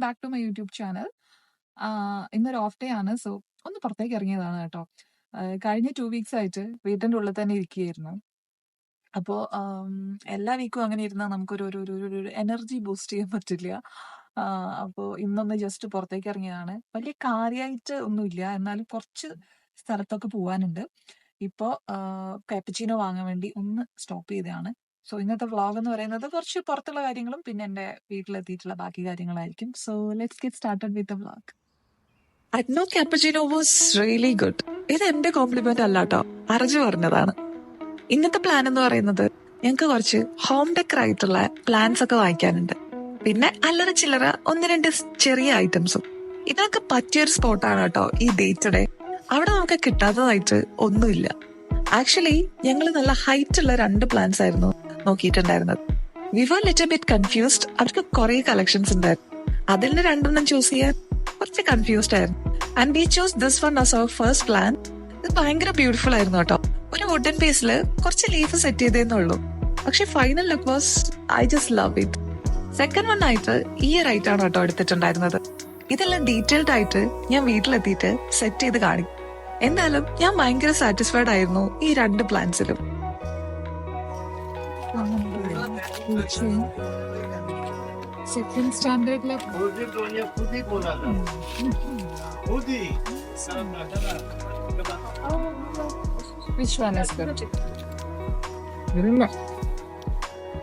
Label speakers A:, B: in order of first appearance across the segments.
A: Back to my YouTube channel. ഇന്നൊരു off day ആണ്. So ഒന്ന് പുറത്തേക്ക് ഇറങ്ങിയതാണ് കേട്ടോ. കഴിഞ്ഞ 2 വീക്സ് ആയിട്ട് വീട്ടിന്റെ ഉള്ളിൽ തന്നെ ഇരിക്കുകയായിരുന്നു. അപ്പോൾ എല്ലാ വീക്കും അങ്ങനെ ഇരുന്നാൽ നമുക്കൊരു ഒരു ഒരു ഒരു എനർജി ബൂസ്റ്റ് ചെയ്യാൻ പറ്റില്ല. അപ്പോൾ ഇന്നൊന്ന് ജസ്റ്റ് പുറത്തേക്ക് ഇറങ്ങിയതാണ്. വലിയ കാര്യമായിട്ട് ഒന്നുമില്ല, എന്നാലും കുറച്ച് സ്ഥലത്തൊക്കെ പോവാനുണ്ട്. ഇപ്പോൾ കാപ്പച്ചിനോ വാങ്ങാൻ വേണ്ടി ഒന്ന് സ്റ്റോപ്പ് ചെയ്തതാണ്. സോ ഇന്നത്തെ വ്ളോഗ് എന്ന് പറയുന്നത് കുറച്ച് പുറത്തുള്ള കാര്യങ്ങളും പിന്നെ എൻ്റെ വീട്ടിലെത്തിയിട്ടുള്ള ബാക്കി കാര്യങ്ങളായിരിക്കും. So let's get started with the vlog.
B: അറ്റ്നോ ക്യാപ്പച്ചിനോ വാസ് റിയലി ഗുഡ്. ഇത് എന്റെ കോംപ്ലിമെന്റ് അല്ല കേട്ടോ, അർജു പറഞ്ഞതാണ്. ഇന്നത്തെ പ്ലാൻ എന്ന് പറയുന്നത് ഞങ്ങൾക്ക് കുറച്ച് ഹോം ഡെക്കർ ആയിട്ടുള്ള പ്ലാൻസ് ഒക്കെ വാങ്ങിക്കാനുണ്ട്. പിന്നെ അല്ലറ ചില്ലറ ഒന്ന് രണ്ട് ചെറിയ ഐറ്റംസും. ഇതിനൊക്കെ പറ്റിയൊരു സ്പോട്ടാണ് കേട്ടോ ഈ ഡേറ്റ് ഡേ. അവിടെ നമുക്ക് കിട്ടാത്തതായിട്ട് ഒന്നുമില്ല. ആക്ച്വലി ഞങ്ങൾ നല്ല ഹൈറ്റ് ഉള്ള 2 പ്ലാൻസ് ആയിരുന്നു നോക്കിയിട്ടുണ്ടായിരുന്നത്. We were little bit confused. അവർക്ക് കുറെ കളക്ഷൻസ് ഉണ്ടായിരുന്നു. അതിൽ നിന്ന് 2 ചൂസ് ചെയ്യാൻ കുറച്ച് കൺഫ്യൂസ്ഡ് ആയിരുന്നു. And we choose this one as our first plan. ഇത് ഭയങ്കര ബ്യൂട്ടിഫുൾ ആയിരുന്നു കേട്ടോ. ഒരു വുഡൻ പീസിൽ കുറച്ച് ലീഫ് സെറ്റ് ചെയ്തേന്നുള്ളൂ. പക്ഷെ final look was I just love it. Second one ആയിട്ട് ഈ റൈറ്റാണ് കേട്ടോ എടുത്തിട്ടുണ്ടായിരുന്നത്. ഇതെല്ലാം ഡീറ്റെയിൽഡ് ആയിട്ട് ഞാൻ വീട്ടിലെത്തിയിട്ട് സെറ്റ് ചെയ്ത് കാണിക്കും. എന്നാലും ഞാൻ ഭയങ്കര സാറ്റിസ്ഫൈഡ് ആയിരുന്നു ഈ 2 പ്ലാൻസിലും.
A: സെക്കൻഡ് സ്റ്റാൻഡേർഡിലെ which one is good?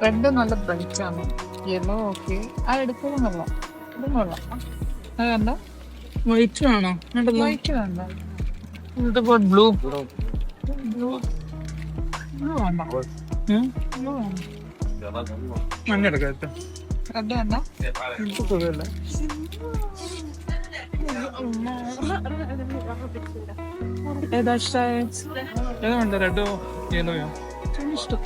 A: Red നല്ല ബ്രൈറ്റ് ആണ്. Yellow okay. ആ എടുത്തതും കൊള്ളാം. ഇതും കൊള്ളാം. അത് കണ്ടോ?
C: വൈറ്റ് ആണോ?
A: വൈറ്റ് വേണ്ട.
C: ബ്ലൂ
A: ബ്ലൂ വേണ്ട. ബ്ലൂ വേണ്ട.
C: മഞ്ഞ എടുക്കാം.
A: റെഡ് വേണ്ട. ഏതാ ഇഷ്ടമായ?
C: ഏതാ വേണ്ട? റെഡോ യെല്ലോയോ?
A: ഇഷ്ടം.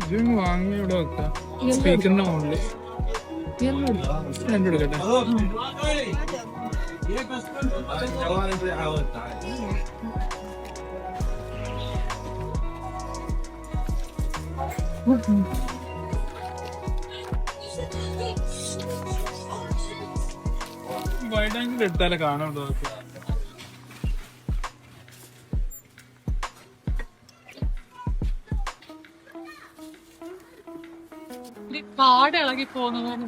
C: ഇത് വാങ്ങി ഇവിടെ വെക്കാം. സ്പീക്കറിന്റെ മുകളിൽ രണ്ടും എടുക്കട്ടെ. വൈഡ് ആംഗിൾ എടുത്താലേ കാണുള്ളൂ.
A: കാട് ഇളകി പോകുന്നതാണ്.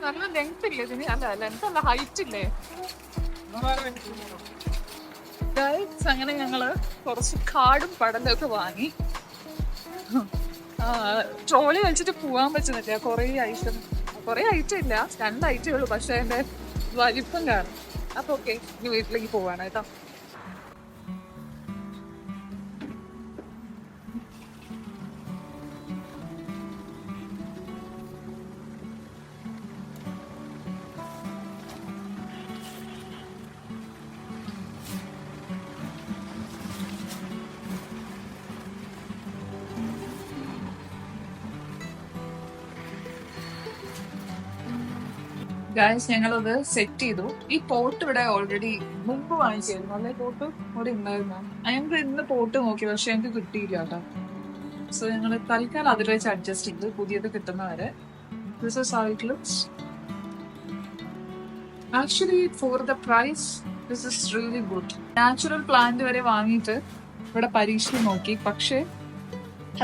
A: നല്ല ലെങ്ത് ഇല്ലേ ഇതിന്? അല്ല ലെങ്ത് അല്ല, ഹൈറ്റ് ഇല്ലേ? അങ്ങനെ ഞങ്ങള് കുറച്ച് കാടും പടലും ഒക്കെ വാങ്ങി. ട്രോളി വലിച്ചിട്ട് പോവാൻ പറ്റുന്നില്ല. കുറെ ഐറ്റം ഇല്ല, 2 ഐറ്റേ ഉള്ളൂ. പക്ഷെ അതിന്റെ വലിപ്പം കാണും. അപ്പൊ ഓക്കെ, ഇനി വീട്ടിലേക്ക് പോവാണ് കേട്ടോ. ഗായ്സ്, ഞങ്ങളത് സെറ്റ് ചെയ്തു. ഈ പോട്ട് ഇവിടെ ഓൾറെഡി മുമ്പ് വാങ്ങിച്ചായിരുന്നു. അല്ലെ, പോട്ട് ഇവിടെ ഉണ്ടായിരുന്നു. ഞങ്ങൾക്ക് ഇന്ന് പോട്ട് നോക്കി, പക്ഷെ ഞങ്ങൾക്ക് കിട്ടിയില്ല കേട്ടോ. സോ ഞങ്ങൾ തൽക്കാലം അതിൽ വെച്ച് അഡ്ജസ്റ്റ് ചെയ്തു, പുതിയത് കിട്ടുന്നവരെ. This is how it looks. Actually for the price this is really good. Natural plant വരെ വാങ്ങിയിട്ട് ഇവിടെ പരീക്ഷിച്ച് നോക്കി, പക്ഷെ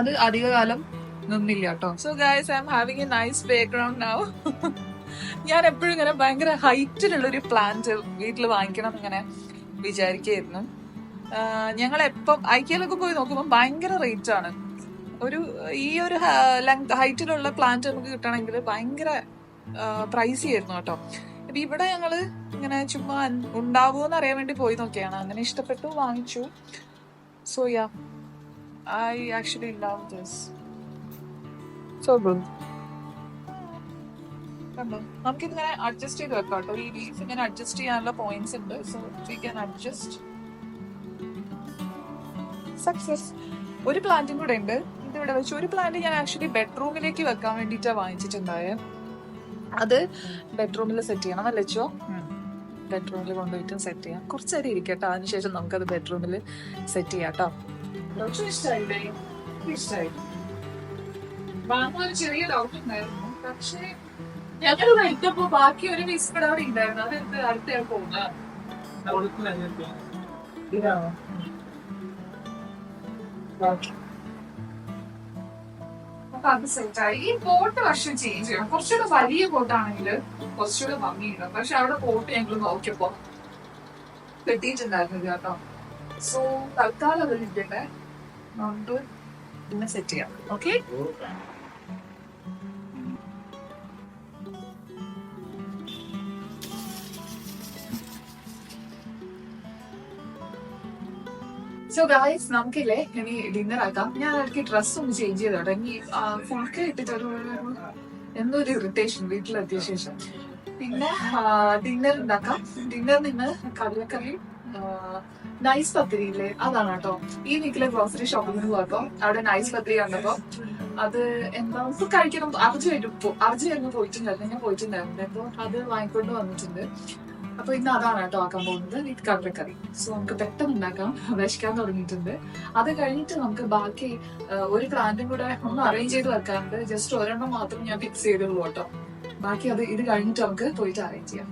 A: അത് അധികകാലം നിന്നില്ല കേട്ടോ. So guys, I M having A nice background now. ഞാൻ എപ്പോഴും ഇങ്ങനെ ഭയങ്കര ഹൈറ്റിലുള്ളൊരു പ്ലാന്റ് വീട്ടിൽ വാങ്ങിക്കണം ഇങ്ങനെ വിചാരിക്കായിരുന്നു. ഞങ്ങൾ എപ്പം ഐക്യയിലൊക്കെ പോയി നോക്കുമ്പോൾ ഭയങ്കര റേറ്റ് ആണ്. ഈ ഒരു ഹൈറ്റിലുള്ള പ്ലാന്റ് നമുക്ക് കിട്ടണമെങ്കിൽ ഭയങ്കര പ്രൈസി ആയിരുന്നു കേട്ടോ. അപ്പൊ ഇവിടെ ഞങ്ങള് ഇങ്ങനെ ചുമ്മാ ഉണ്ടാവുമോന്ന് അറിയാൻ വേണ്ടി പോയി നോക്കിയാണ്. അങ്ങനെ ഇഷ്ടപ്പെട്ടു, വാങ്ങിച്ചു. So yeah, I actually love this. So good. നമുക്കിതിങ്ങനെ അഡ്ജസ്റ്റ് ചെയ്ത് വെക്കാം കേട്ടോ. ഈ ലീഫ് ഇങ്ങനെ അഡ്ജസ്റ്റ് ചെയ്യാനുള്ള പോയിന്റ്സ് ഉണ്ട്. So we can adjust. Success. ഒരു പ്ലാന്റും കൂടെ ഉണ്ട്. ഇതിവിടെ വെച്ച് ഒരു പ്ലാന്റ് ഞാൻ ആക്ച്വലി ബെഡ്റൂമിലേക്ക് വെക്കാൻ വേണ്ടിയിട്ടാണ് വാങ്ങിച്ചിട്ടുണ്ടായത്. അത് ബെഡ്റൂമിൽ സെറ്റ് ചെയ്യണം അല്ലേ ചോ? ബെഡ്റൂമിൽ കൊണ്ടുപോയിട്ട് സെറ്റ് ചെയ്യാം. കുറച്ചേരം ഇരിക്കട്ടോ, അതിനുശേഷം നമുക്കത് ബെഡ്റൂമിൽ സെറ്റ് ചെയ്യാം കേട്ടോ. ഇഷ്ടമായില്ലേ? ഇഷ്ടമായി. വാങ്ങാൻ ഒരു ചെറിയ ഡൗട്ട് ഉണ്ടായിരുന്നു, പക്ഷേ ഞങ്ങൾ കഴിച്ചപ്പോ ബാക്കി ഒരു പീസ് കൂടെ അവിടെ ഉണ്ടായിരുന്നു. അതെന്ത് അടുത്തയാൾ പോകുന്നത് ഇതാണോ? അപ്പൊ അത് സെറ്റായി. ഈ പോട്ട് വർഷം ചേഞ്ച് ചെയ്യണം. കുറച്ചുകൂടെ വലിയ പോട്ടാണെങ്കിൽ കുറച്ചുകൂടെ ഭംഗിയുണ്ട്. പക്ഷെ അവിടെ പോട്ട് ഞങ്ങൾ നോക്കിയപ്പോ കിട്ടിയിട്ടുണ്ടായിരുന്നില്ല കേട്ടോ. സോ തൽക്കാലം അത് ഇരിക്കട്ടെ, നമുക്ക് പിന്നെ സെറ്റ് ചെയ്യാം. ഓക്കെ. സോ ഗായ്സ്, നമുക്കില്ലേ ഇനി ഡിന്നർ ആക്കാം. ഞാൻ ഇടയ്ക്ക് ഡ്രസ് ഒന്ന് ചേഞ്ച് ചെയ്തോട്ടെ. ഇനി ഫുൾ കെ ഇട്ടിട്ട് എന്തോ ഒരു ഇറിറ്റേഷൻ വീട്ടിലെത്തിയ ശേഷം. പിന്നെ ഡിന്നർ ഉണ്ടാക്കാം. ഡിന്നറിന് ഇന്ന് കടലക്കറിയും നൈസ് പത്തിരി ഇല്ലേ, അതാണ് കേട്ടോ. ഈ വീക്കിലെ ഗ്രോസറി ഷോപ്പിൽ പോയപ്പോ അവിടെ നൈസ് പത്തിരി കണ്ടപ്പോ അത് എന്താ കഴിക്കണം അർജുനായിരുന്നു പോയിട്ടുണ്ടായിരുന്നു. ഞാൻ പോയിട്ടുണ്ടായിരുന്നു. അപ്പൊ അത് വാങ്ങിക്കൊണ്ട് വന്നിട്ടുണ്ട്. അപ്പൊ ഇന്ന് അതാണ് കേട്ടോ ആക്കാൻ പോകുന്നത്, വിത്ത് കടലക്കറി. സോ നമുക്ക് പെട്ടെന്ന് ഉണ്ടാക്കാം, വിശക്കാൻ തുടങ്ങിയിട്ടുണ്ട്. അത് കഴിഞ്ഞിട്ട് നമുക്ക് ബാക്കി ഒരു പ്ലാന്റും കൂടെ ഒന്ന് അറേഞ്ച് ചെയ്ത് വെക്കാറുണ്ട്. ജസ്റ്റ് ഒരെണ്ണം മാത്രം ഞാൻ ഫിക്സ് ചെയ്തുള്ളൂ കേട്ടോ. ബാക്കി അത് ഇത് കഴിഞ്ഞിട്ട് നമുക്ക് പോയിട്ട് അറേഞ്ച് ചെയ്യാം.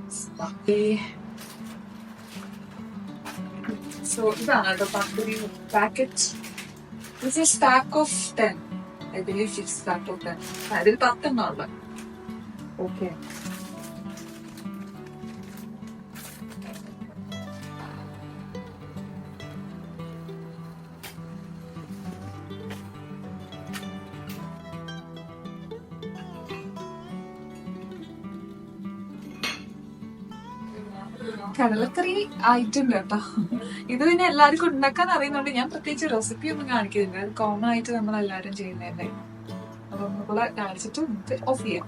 A: സോ ഇതാണ് കേട്ടോ pathiri packet. This is pack of 10. I believe it's pack of 10. അതിൽ 10 എണ്ണം ഉള്ള. ഓക്കെ. കടലക്കറി ആയിട്ടുണ്ട് കേട്ടോ. ഇത് പിന്നെ എല്ലാവർക്കും ഉണ്ടാക്കാൻ അറിയുന്നുണ്ട്. ഞാൻ പ്രത്യേകിച്ച് റെസിപ്പി ഒന്നും കാണിക്കുന്നില്ല, അത് കോമൺ ആയിട്ട് നമ്മൾ എല്ലാവരും ചെയ്യുന്നതല്ലേ. അപ്പൊ നമ്മളെ കാണിച്ചിട്ട് നമുക്ക് ഓഫ് ചെയ്യാം.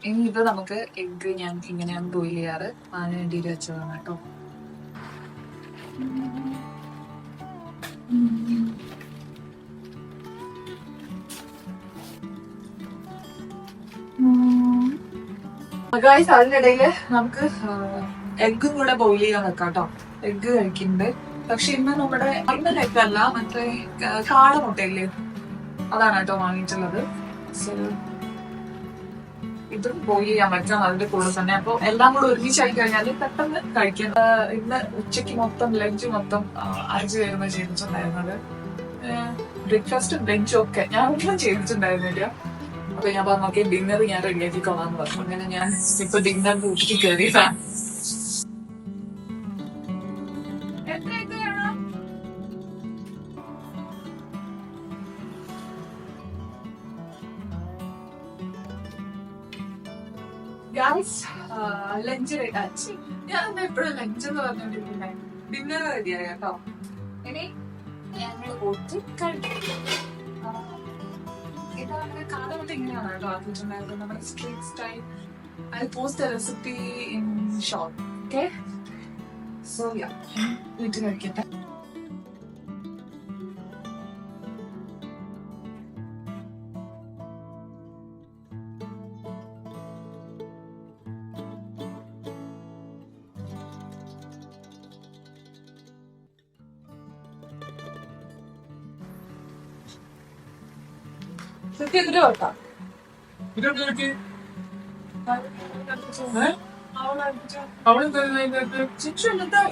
A: ഇനി ഇത് നമുക്ക് എഗ് ഞാൻ ഇങ്ങനെയാണ് ബോയിൽ ചെയ്യാറ്. അതിന് വേണ്ടിയിട്ട് വെച്ചതാണ് കേട്ടോ. ഗായ്സ്, അതിനിടയില് നമുക്ക് എഗ്ഗും കൂടെ ബോയിൽ ചെയ്യാൻ വെക്കാം കേട്ടോ. എഗ്ഗ് കഴിക്കുന്നുണ്ട്. പക്ഷെ ഇന്ന് നമ്മുടെ നോർമൽ എഗ് അല്ല, മറ്റേ കാടമുട്ടയില്ലേ, അതാണ് കേട്ടോ വാങ്ങിയിട്ടുള്ളത്. സോ ഇത് ബോയിൽ ചെയ്യാൻ വെക്കാം അതിന്റെ കൂടെ തന്നെ. അപ്പൊ എല്ലാം കൂടെ ഒരുമിച്ചായി കഴിഞ്ഞാൽ പെട്ടെന്ന് കഴിക്കാം. ഇന്ന് ഉച്ചക്ക് മൊത്തം ലഞ്ച് മൊത്തം അരച്ചു വരുന്ന ചെയ്തിട്ടുണ്ടായിരുന്നത്. ബ്രേക്ക്ഫാസ്റ്റും ലഞ്ചും ഒക്കെ ഞാൻ ഒന്നും ചെയ്തിട്ടുണ്ടായിരുന്നില്ല. അപ്പൊ ഞാൻ പറഞ്ഞോക്കെ ഡിന്നർ ഞാൻ റെഡിയാക്കിക്കൊള്ളാന്ന് പറഞ്ഞു. അങ്ങനെ ഞാൻ ഇപ്പൊ ഡിന്നർ വീട്ടിൽ കയറിയതാണ്. Lunch ready. ഞാൻ എപ്പോഴും ലഞ്ച് എന്ന് പറഞ്ഞോണ്ടിരിക്കുന്നേ. ഡിന്നർ റെഡിയായി കേട്ടോ. ഇനി ഞങ്ങൾ പോയിട്ട് കഴിക്കാം. ഇതാണ് കാടമുട്ട. ഇങ്ങനെയാണ് കേട്ടോ ആക്കിയിട്ടുണ്ടായിരുന്നത്, നമ്മുടെ street style. I post the recipe in short. Okay. So yeah, വീട്ടിൽ കഴിക്കട്ടെ.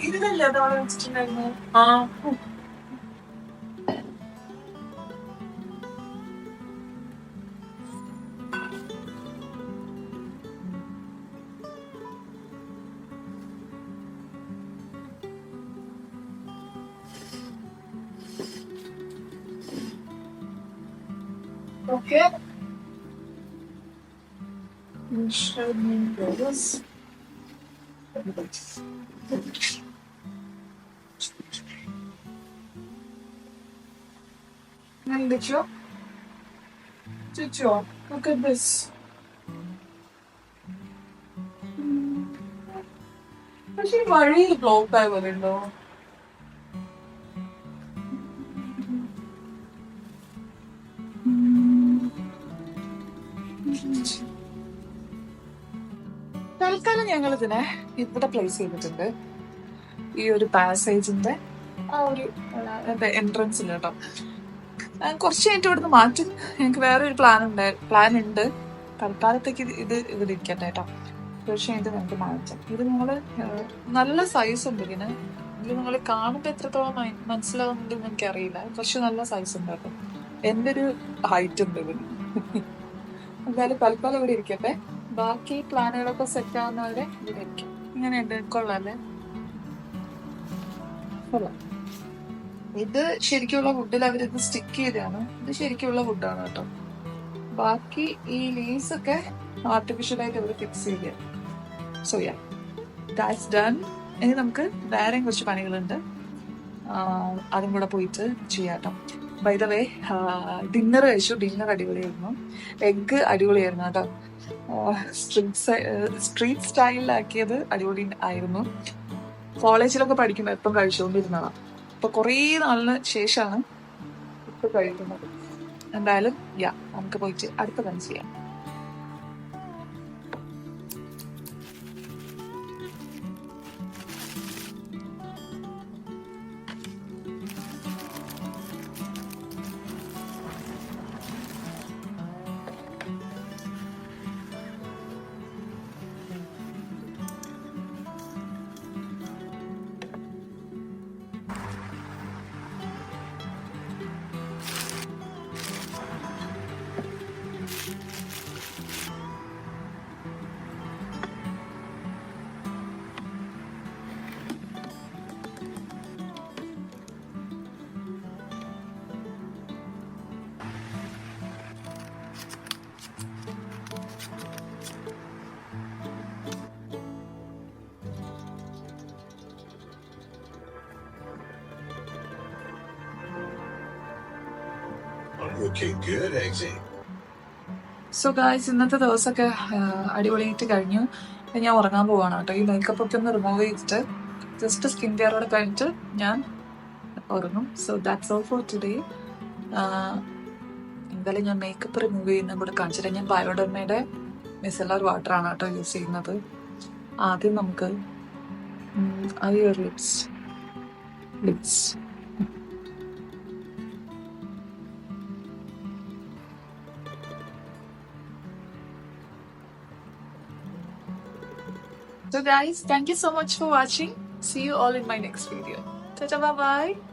A: ഇതിലല്ലേ അത് അവിടെ വെച്ചിട്ടുണ്ടായിരുന്നു. Okay. And Chicho, look at this. Actually, very long time ago. ഞങ്ങൾ ഇതിനെ ഇവിടെ പ്ലേസ് ചെയ്തിട്ടുണ്ട്, ഈ ഒരു പാസേജിന്റെ ആ ഒരു എൻട്രൻസിൽ കേട്ടോ. കുറച്ച് കഴിഞ്ഞിട്ട് ഇവിടുന്ന് മാറ്റും. ഞങ്ങൾക്ക് വേറെ ഒരു പ്ലാൻ ഉണ്ട്. തൽക്കാലത്തേക്ക് ഇത് ഇവിടെ ഇരിക്കട്ടെ കേട്ടോ. കുറച്ച് കഴിഞ്ഞിട്ട് ഞങ്ങൾക്ക് മാറ്റാം. ഇത് നിങ്ങൾ നല്ല സൈസ് ഉണ്ട് ഇതിന്. ഇത് നിങ്ങൾ കാണുമ്പോൾ എത്രത്തോളം മനസ്സിലാവുന്നുണ്ടെന്ന് എനിക്കറിയില്ല. കുറച്ച് നല്ല സൈസ് ഉണ്ട് കേട്ടോ. എൻ്റെ ഒരു ഹൈറ്റ് ഉണ്ട് ഇതിന്. എന്തായാലും തൽക്കാലം ഇവിടെ ഇരിക്കട്ടെ. ബാക്കി പ്ലാനുകളൊക്കെ സെറ്റ് ആവുന്നവരെ ഇവിടെ ഇരിക്കും. ഇങ്ങനെയുണ്ട്, കൊള്ളാല്ലേ? കൊള്ളാം. ഇത് ശരിക്കുള്ള വുഡിൽ അവരിത് സ്റ്റിക്ക് ചെയ്തതാണ്. ഇത് ശരിക്കുള്ള വുഡാണ് കേട്ടോ. ബാക്കി ഈ ലീവ്സ് ഒക്കെ ആർട്ടിഫിഷ്യലായിട്ട് അവർ ഫിക്സ് ചെയ്ത. So yeah, that's done. ഇനി നമുക്ക് വേറെയും കുറച്ച് പണികളുണ്ട്, അതും കൂടെ പോയിട്ട് ചെയ്യാട്ടോ. ബൈ ദ വേ, ഡിന്നർ കഴിച്ചു. ഡിന്നർ അടിപൊളിയായിരുന്നു. എഗ്ഗ് അടിപൊളിയായിരുന്നു കേട്ടോ. സ്ട്രീറ്റ് സ്റ്റൈലിലാക്കിയത് അടിപൊളി ആയിരുന്നു. കോളേജിലൊക്കെ പഠിക്കുമ്പോൾ എപ്പം കഴിച്ചുകൊണ്ടിരുന്നതാണ്. ഇപ്പൊ കുറേ നാളിന് ശേഷമാണ് ഇപ്പൊ കഴിക്കുന്നത്. എന്തായാലും യാ, നമുക്ക് പോയിട്ട് അടുത്ത പണി ചെയ്യാം.
D: Looking good, Eggsy.
A: So guys, ഇന്നത്തെ ദിവസമൊക്കെ അടിപൊളിയായിട്ട് കഴിഞ്ഞു. ഞാൻ ഉറങ്ങാൻ പോവാണ് കേട്ടോ. ഈ മേക്കപ്പ് ഒക്കെ ഒന്ന് റിമൂവ് ചെയ്തിട്ട് ജസ്റ്റ് സ്കിൻ കെയറോടെ കഴിഞ്ഞിട്ട് ഞാൻ ഉറങ്ങും. So that's all for today. എന്തായാലും ഞാൻ മേക്കപ്പ് റിമൂവ് ചെയ്യുന്ന കൂടെ കാണിച്ചിട്ട്, ഞാൻ ബയോഡർമയുടെ മിസലർ വാട്ടർ ആണ് കേട്ടോ യൂസ് ചെയ്യുന്നത്. ആദ്യം നമുക്ക് ഈ ഒരു lips So guys, thank you so much for watching. See you all in my next video. Ta-ta, bye-bye.